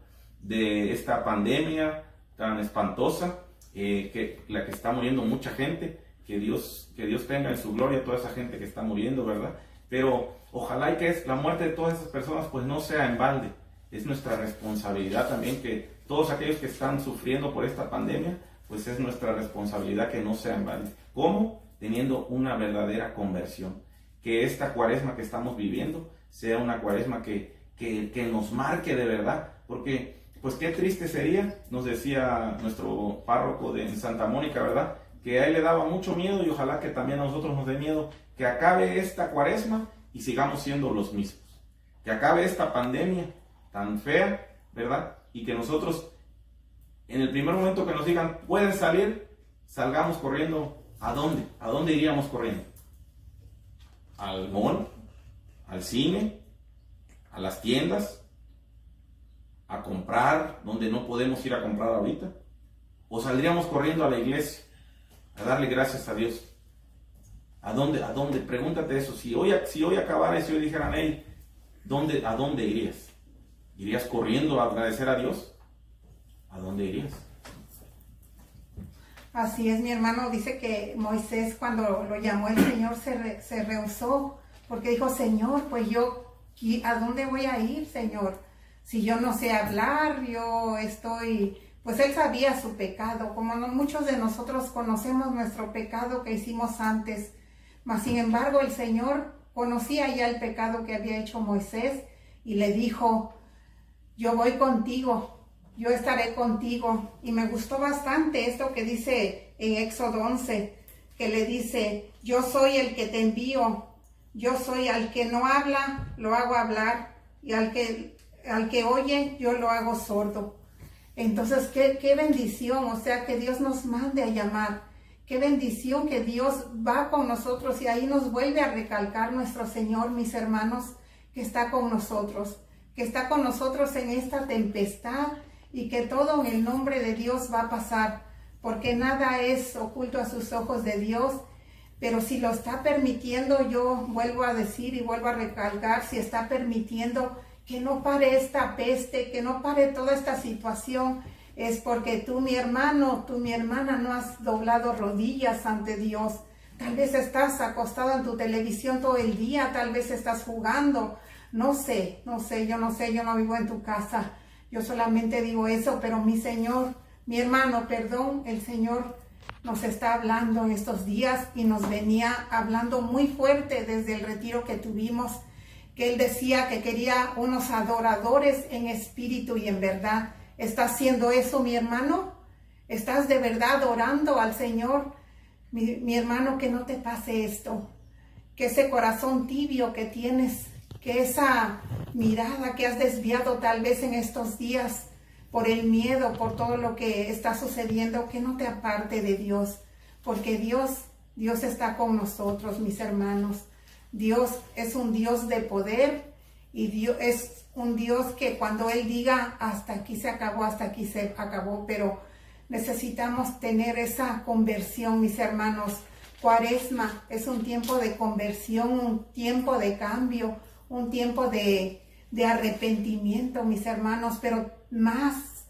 de esta pandemia tan espantosa, la que está muriendo mucha gente, que Dios tenga en su gloria a toda esa gente que está muriendo, ¿verdad? Pero ojalá y que la muerte de todas esas personas pues no sea en balde. Es nuestra responsabilidad también que todos aquellos que están sufriendo por esta pandemia, pues es nuestra responsabilidad que no sea en balde. ¿Cómo? Teniendo una verdadera conversión. Que esta cuaresma que estamos viviendo sea una cuaresma que nos marque de verdad, porque pues qué triste sería, nos decía nuestro párroco en Santa Mónica, ¿verdad? Que a él le daba mucho miedo y ojalá que también a nosotros nos dé miedo que acabe esta cuaresma y sigamos siendo los mismos. Que acabe esta pandemia tan fea, ¿verdad? Y que nosotros, en el primer momento que nos digan, pueden salir, salgamos corriendo. ¿A dónde? ¿A dónde iríamos corriendo? ¿Al mall? ¿Al cine? ¿A las tiendas? ¿A comprar donde no podemos ir a comprar ahorita? ¿O saldríamos corriendo a la iglesia a darle gracias a Dios? ¿A dónde? ¿A dónde? Pregúntate eso. Si hoy acabara y si hoy dijeran, hey, ¿a dónde irías? ¿Irías corriendo a agradecer a Dios? ¿A dónde irías? Así es, mi hermano. Dice que Moisés, cuando lo llamó el Señor, se rehusó, porque dijo, Señor, pues yo, ¿a dónde voy a ir, Señor? Si yo no sé hablar, pues él sabía su pecado, como muchos de nosotros conocemos nuestro pecado que hicimos antes, mas sin embargo el Señor conocía ya el pecado que había hecho Moisés y le dijo, yo voy contigo, yo estaré contigo. Y me gustó bastante esto que dice en Éxodo 11, que le dice, yo soy el que te envío, yo soy al que no habla, lo hago hablar, y al que oye, yo lo hago sordo. Entonces, qué bendición, o sea, que Dios nos mande a llamar. Qué bendición que Dios va con nosotros y ahí nos vuelve a recalcar nuestro Señor, mis hermanos, que está con nosotros en esta tempestad y que todo en el nombre de Dios va a pasar, porque nada es oculto a sus ojos de Dios. Pero si lo está permitiendo, yo vuelvo a decir y vuelvo a recalcar, si está permitiendo que no pare esta peste, que no pare toda esta situación, es porque tú, mi hermano, tú, mi hermana, no has doblado rodillas ante Dios. Tal vez estás acostado en tu televisión todo el día, tal vez estás jugando, no sé, yo no vivo en tu casa, yo solamente digo eso, pero mi Señor, mi hermano, perdón, el Señor nos está hablando en estos días y nos venía hablando muy fuerte desde el retiro que tuvimos, que Él decía que quería unos adoradores en espíritu y en verdad. ¿Estás haciendo eso, mi hermano? ¿Estás de verdad orando al Señor? Mi hermano, que no te pase esto, que ese corazón tibio que tienes, que esa mirada que has desviado tal vez en estos días por el miedo, por todo lo que está sucediendo, que no te aparte de Dios, porque Dios está con nosotros, mis hermanos. Dios es un Dios de poder y Dios es un Dios que cuando Él diga hasta aquí se acabó, pero necesitamos tener esa conversión, mis hermanos. Cuaresma es un tiempo de conversión, un tiempo de cambio, un tiempo de arrepentimiento, mis hermanos, pero más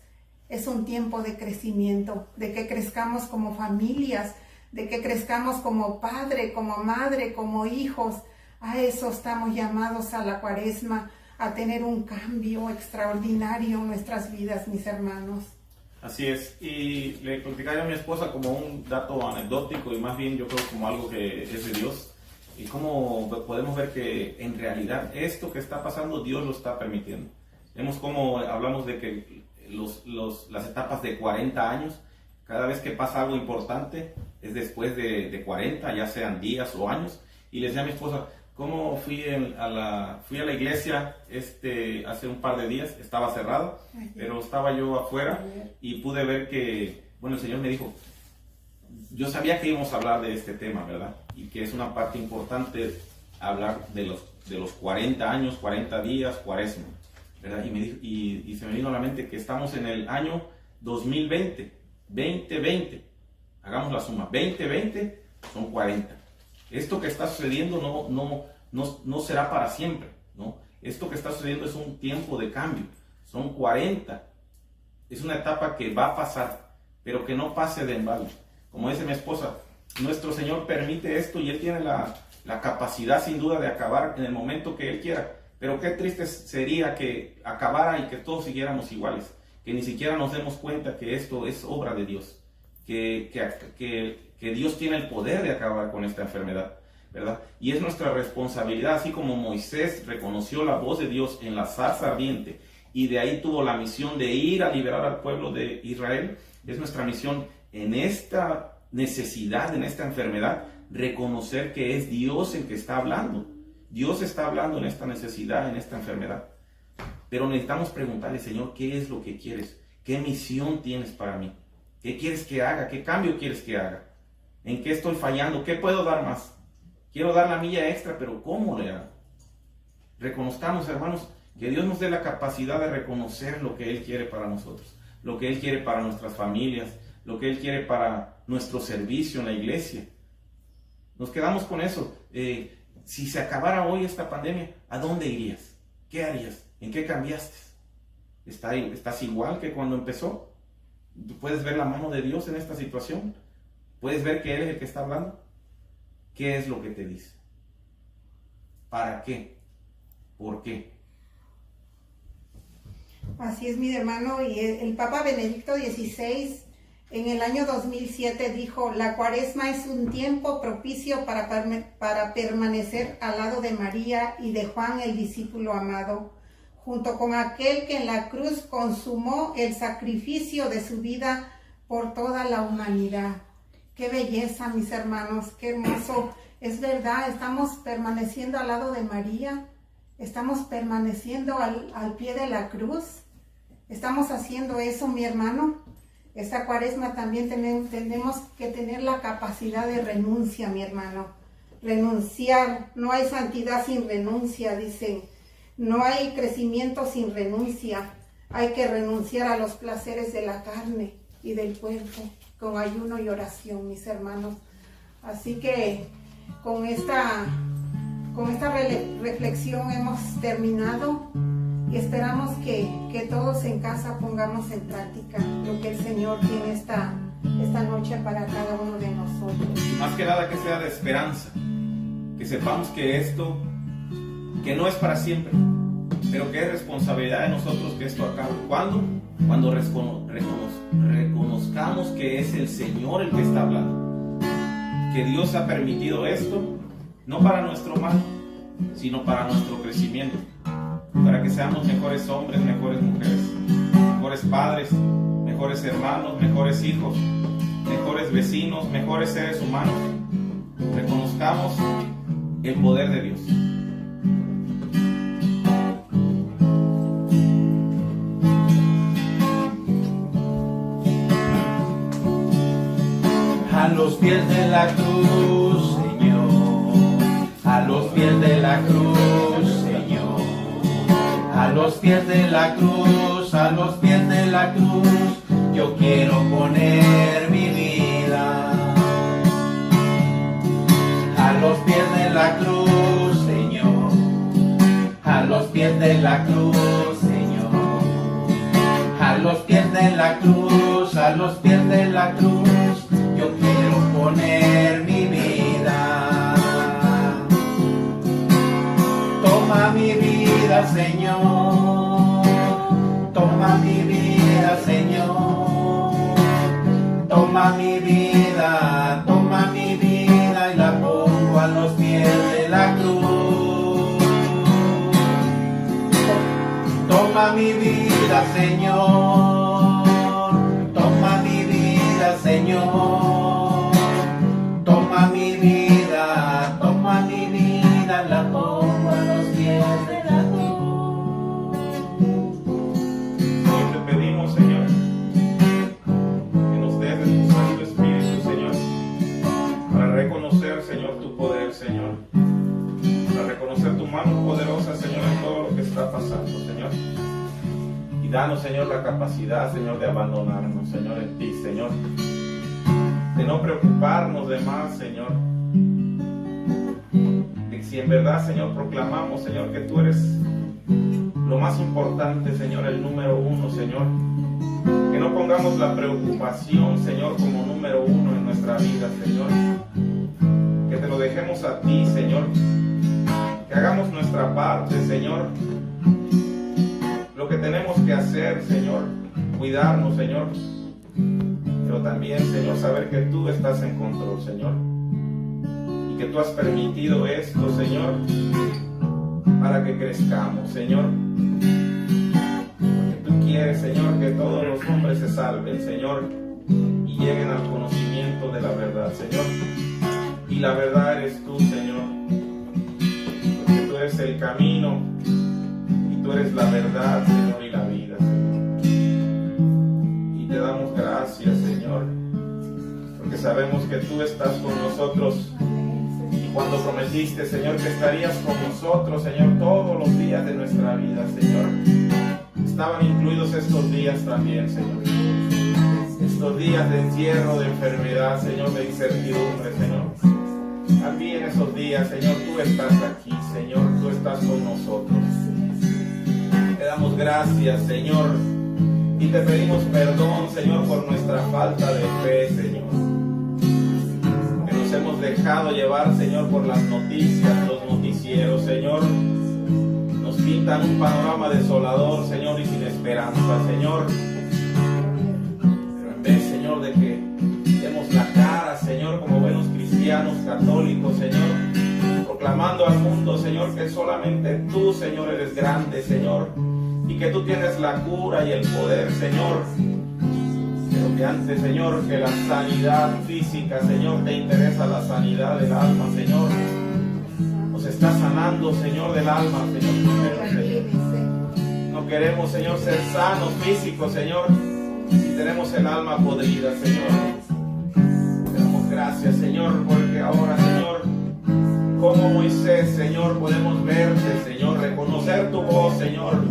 es un tiempo de crecimiento, de que crezcamos como familias, de que crezcamos como padre, como madre, como hijos. A eso estamos llamados a la Cuaresma, a tener un cambio extraordinario en nuestras vidas, mis hermanos. Así es, y le platicaba a mi esposa como un dato anecdótico y más bien yo creo como algo que es de Dios, y cómo podemos ver que en realidad esto que está pasando Dios lo está permitiendo. Vemos cómo hablamos de que las etapas de 40 años, cada vez que pasa algo importante es después de 40, ya sean días o años, y le decía a mi esposa, cómo fui a la iglesia hace un par de días. Estaba cerrado, pero estaba yo afuera y pude ver que, bueno, el Señor me dijo, yo sabía que íbamos a hablar de este tema, ¿verdad? Y que es una parte importante hablar de los 40 años, 40 días, Cuaresma, ¿verdad? Y me dijo, y se me vino a la mente que estamos en el año 2020, 2020, hagamos la suma, 2020 son 40. Esto que está sucediendo no será para siempre, ¿no? Esto que está sucediendo es un tiempo de cambio, son 40, es una etapa que va a pasar, pero que no pase de embalde. Como dice mi esposa, nuestro Señor permite esto y Él tiene la capacidad sin duda de acabar en el momento que Él quiera, pero qué triste sería que acabara y que todos siguiéramos iguales, que ni siquiera nos demos cuenta que esto es obra de Dios, que Dios tiene el poder de acabar con esta enfermedad, ¿verdad? Y es nuestra responsabilidad, así como Moisés reconoció la voz de Dios en la zarza ardiente y de ahí tuvo la misión de ir a liberar al pueblo de Israel, es nuestra misión en esta necesidad, en esta enfermedad, reconocer que es Dios el que está hablando. Dios está hablando en esta necesidad, en esta enfermedad. Pero necesitamos preguntarle, Señor, ¿qué es lo que quieres? ¿Qué misión tienes para mí? ¿Qué quieres que haga? ¿Qué cambio quieres que haga? ¿En qué estoy fallando? ¿Qué puedo dar más? Quiero dar la milla extra, pero ¿cómo le hago? Reconozcamos, hermanos, que Dios nos dé la capacidad de reconocer lo que Él quiere para nosotros, lo que Él quiere para nuestras familias, lo que Él quiere para nuestro servicio en la iglesia. Nos quedamos con eso. Si se acabara hoy esta pandemia, ¿a dónde irías? ¿Qué harías? ¿En qué cambiaste? ¿Estás igual que cuando empezó? ¿Puedes ver la mano de Dios en esta situación? ¿Puedes ver que Él es el que está hablando? ¿Qué es lo que te dice? ¿Para qué? ¿Por qué? Así es, mi hermano, y el Papa Benedicto XVI en el año 2007 dijo: la Cuaresma es un tiempo propicio para permanecer al lado de María y de Juan, el discípulo amado, junto con aquel que en la cruz consumó el sacrificio de su vida por toda la humanidad. Qué belleza, mis hermanos, qué hermoso. Es verdad, estamos permaneciendo al lado de María, estamos permaneciendo al pie de la cruz, estamos haciendo eso, mi hermano. Esta Cuaresma también tenemos que tener la capacidad de renuncia, mi hermano. Renunciar, no hay santidad sin renuncia, dicen. No hay crecimiento sin renuncia. Hay que renunciar a los placeres de la carne y del cuerpo, con ayuno y oración, mis hermanos. Así que con esta reflexión hemos terminado y esperamos que todos en casa pongamos en práctica lo que el Señor tiene esta noche para cada uno de nosotros. Más que nada que sea de esperanza, que sepamos que esto, que no es para siempre, pero que es responsabilidad de nosotros que esto acabe. ¿Cuándo? Cuando reconozcamos que es el Señor el que está hablando, que Dios ha permitido esto, no para nuestro mal, sino para nuestro crecimiento, para que seamos mejores hombres, mejores mujeres, mejores padres, mejores hermanos, mejores hijos, mejores vecinos, mejores seres humanos. Reconozcamos el poder de Dios. A los pies de la cruz, Señor, a los pies de la cruz, Señor, a los pies de la cruz, a los pies de la cruz, yo quiero poner mi vida. A los pies de la cruz, Señor, a los pies de la cruz, Señor, a los pies de la cruz, a los pies de la cruz, yo quiero poner mi vida. Toma mi vida, Señor. Toma mi vida, Señor. Toma mi vida y la pongo a los pies de la cruz. Toma mi vida, Señor. Toma mi vida, Señor. Toma mi vida, la pasando, Señor. Y danos, Señor, la capacidad, Señor, de abandonarnos, Señor, en ti, Señor. De no preocuparnos de más, Señor. De que si en verdad, Señor, proclamamos, Señor, que tú eres lo más importante, Señor, el número uno, Señor. Que no pongamos la preocupación, Señor, como número uno en nuestra vida, Señor. Que te lo dejemos a ti, Señor. Que hagamos nuestra parte, Señor. Lo que tenemos que hacer, Señor, cuidarnos, Señor. Pero también, Señor, saber que tú estás en control, Señor. Y que tú has permitido esto, Señor, para que crezcamos, Señor. Porque tú quieres, Señor, que todos los hombres se salven, Señor, y lleguen al conocimiento de la verdad, Señor. Y la verdad eres tú, Señor. Porque tú eres el camino y tú eres la verdad, Señor, y la vida, Señor. Y te damos gracias, Señor, porque sabemos que tú estás con nosotros. Cuando prometiste, Señor, que estarías con nosotros, Señor, todos los días de nuestra vida, Señor. Estaban incluidos estos días también, Señor. Estos días de encierro, de enfermedad, Señor, de incertidumbre, Señor. También esos días, Señor, tú estás aquí, Señor, tú estás con nosotros. Te damos gracias, Señor, y te pedimos perdón, Señor, por nuestra falta de fe, Señor. Nos hemos dejado llevar, Señor, por las noticias, los noticieros, Señor. Nos pintan un panorama desolador, Señor, y sin esperanza, Señor. Pero en vez, Señor, de que demos la cara, Señor, como buenos cristianos católicos, Señor, proclamando al mundo, Señor, que solamente tú, Señor, eres grande, Señor, y que tú tienes la cura y el poder, Señor. Que antes, Señor, que la sanidad física, Señor, te interesa la sanidad del alma, Señor. Nos está sanando, Señor, del alma, Señor, primero, Señor. No queremos, Señor, ser sanos físicos, Señor, si tenemos el alma podrida, Señor. Te damos gracias, Señor, porque ahora, Señor, como Moisés, Señor, podemos verte, Señor, reconocer tu voz, Señor,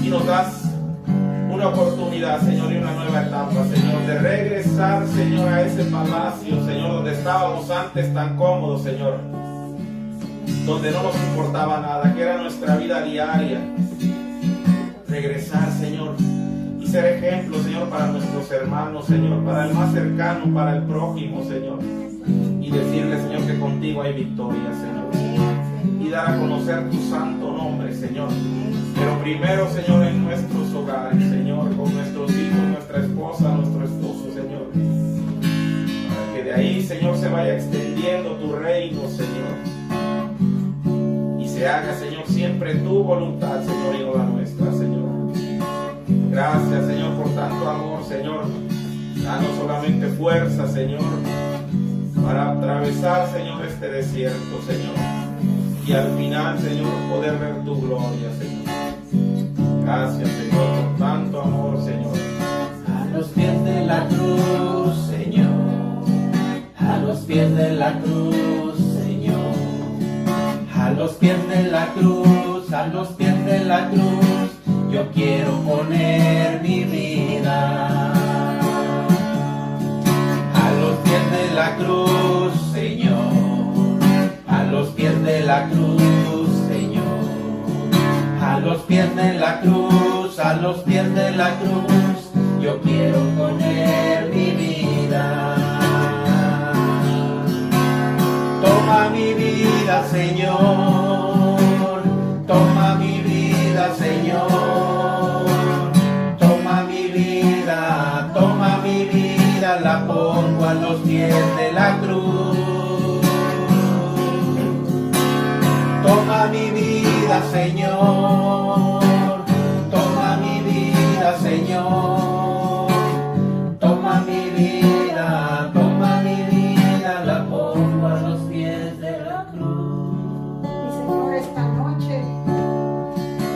y nos das una oportunidad, Señor, y una nueva etapa, Señor, de regresar, Señor, a ese palacio, Señor, donde estábamos antes tan cómodos, Señor, donde no nos importaba nada, que era nuestra vida diaria. Regresar, Señor, y ser ejemplo, Señor, para nuestros hermanos, Señor, para el más cercano, para el prójimo, Señor, y decirle, Señor, que contigo hay victoria, Señor, y dar a conocer tu santo nombre, Señor. Pero primero, Señor, en nuestros hogares, Señor, con nuestros hijos, nuestra esposa, nuestro esposo, Señor. Para que de ahí, Señor, se vaya extendiendo tu reino, Señor. Y se haga, Señor, siempre tu voluntad, Señor, y no la nuestra, Señor. Gracias, Señor, por tanto amor, Señor. Danos solamente fuerza, Señor, para atravesar, Señor, este desierto, Señor. Y al final, Señor, poder ver tu gloria, Señor. Gracias, Señor, por tanto amor, Señor. A los pies de la cruz, Señor. A los pies de la cruz, Señor. A los pies de la cruz, a los pies de la cruz, yo quiero poner mi vida. A los pies de la cruz, Señor. A los pies de la cruz, Señor. A los pies de la cruz, a los pies de la cruz, yo quiero poner mi vida. Toma mi vida, Señor, toma mi vida, Señor, toma mi vida, la pongo a los pies de la cruz. Toma mi vida, Señor, toma mi vida, Señor, toma mi vida, la pongo a los pies de la cruz. Mi Señor, esta noche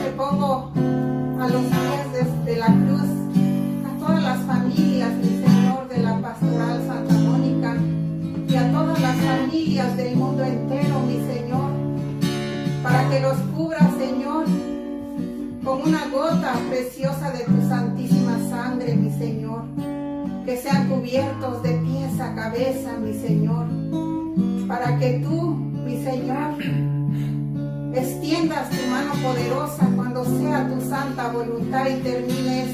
te pongo a los pies de la cruz a todas las familias, mi Señor, de la Pastoral Santa Mónica, y a todas las familias del mundo entero, mi Señor, para que los cubra, Señor, con una gota preciosa de tu santísima sangre, mi Señor. Que sean cubiertos de pies a cabeza, mi Señor, para que tú, mi Señor, extiendas tu mano poderosa cuando sea tu santa voluntad y termine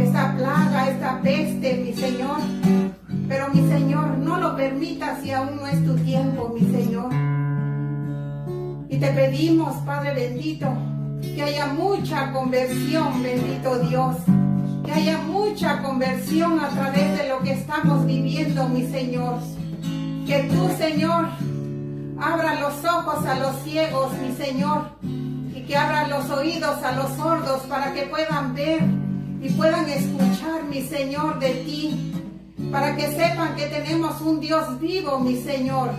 esta plaga, esta peste, mi Señor. Pero, mi Señor, no lo permitas si aún no es tu tiempo, mi Señor. Y te pedimos, Padre bendito, que haya mucha conversión, bendito Dios. Que haya mucha conversión a través de lo que estamos viviendo, mi Señor. Que tú, Señor, abra los ojos a los ciegos, mi Señor, y que abra los oídos a los sordos para que puedan ver y puedan escuchar, mi Señor, de ti. Para que sepan que tenemos un Dios vivo, mi Señor.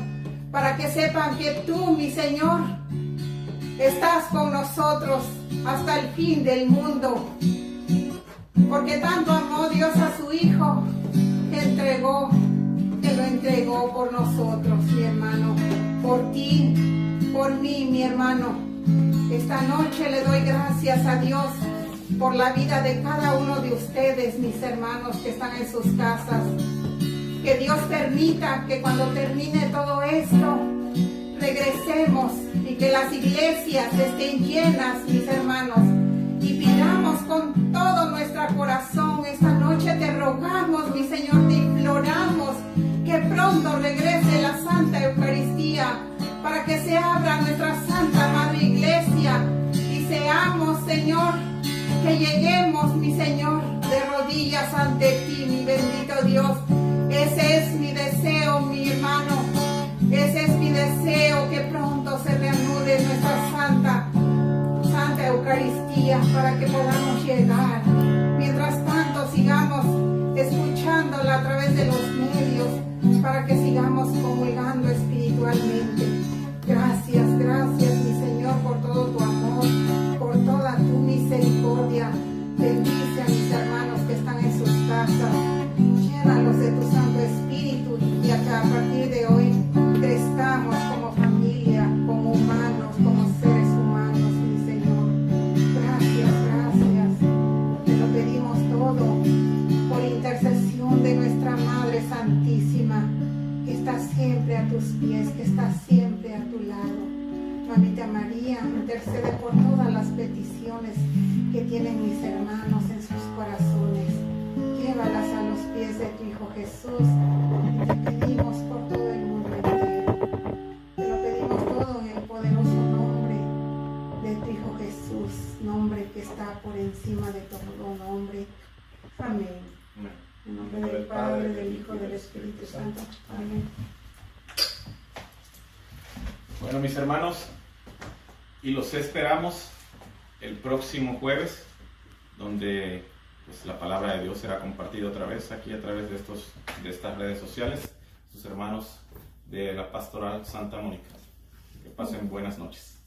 Para que sepan que tú, mi Señor, estás con nosotros hasta el fin del mundo. Porque tanto amó Dios a su Hijo que lo entregó por nosotros, mi hermano, por ti, por mí, mi hermano. Esta noche le doy gracias a Dios por la vida de cada uno de ustedes, mis hermanos que están en sus casas. Que Dios permita que cuando termine todo esto, regresemos y que las iglesias estén llenas, mis hermanos. Y pidamos con todo nuestro corazón, esta noche te rogamos, mi Señor, te imploramos que pronto regrese la Santa Eucaristía para que se abra nuestra Santa Madre Iglesia y seamos, Señor, que lleguemos, mi Señor, de rodillas ante ti, mi bendito Dios. Ese es mi deseo, mi hermano, ese es mi deseo, que pronto se reanude nuestra Santa Eucaristía para que podamos llegar. Mientras tanto sigamos escuchándola a través de los medios para que sigamos comulgando espiritualmente. Gracias, gracias, mi Señor, por todo tu amor, por toda tu misericordia. Bendice a mis hermanos que están en sus casas. Llénalos de tu Santo Espíritu y a que a partir de hoy crezcamos como familia, como humanos, como seres humanos. Por intercesión de nuestra Madre Santísima, que está siempre a tus pies, que está siempre a tu lado. Mamita María, intercede por todas las peticiones que tienen mis hermanos en sus corazones. Llévalas a los pies de tu Hijo Jesús. Y te pedimos por todo el mundo entero. Te lo pedimos todo en el poderoso nombre de tu Hijo Jesús, nombre que está por encima de todo nombre. Amén. Amén. En nombre del Padre, del Hijo y del Espíritu Santo. Amén. Bueno, mis hermanos, y los esperamos el próximo jueves, donde pues, la palabra de Dios será compartida otra vez aquí a través de estas redes sociales. Sus hermanos de la Pastoral Santa Mónica. Que pasen buenas noches.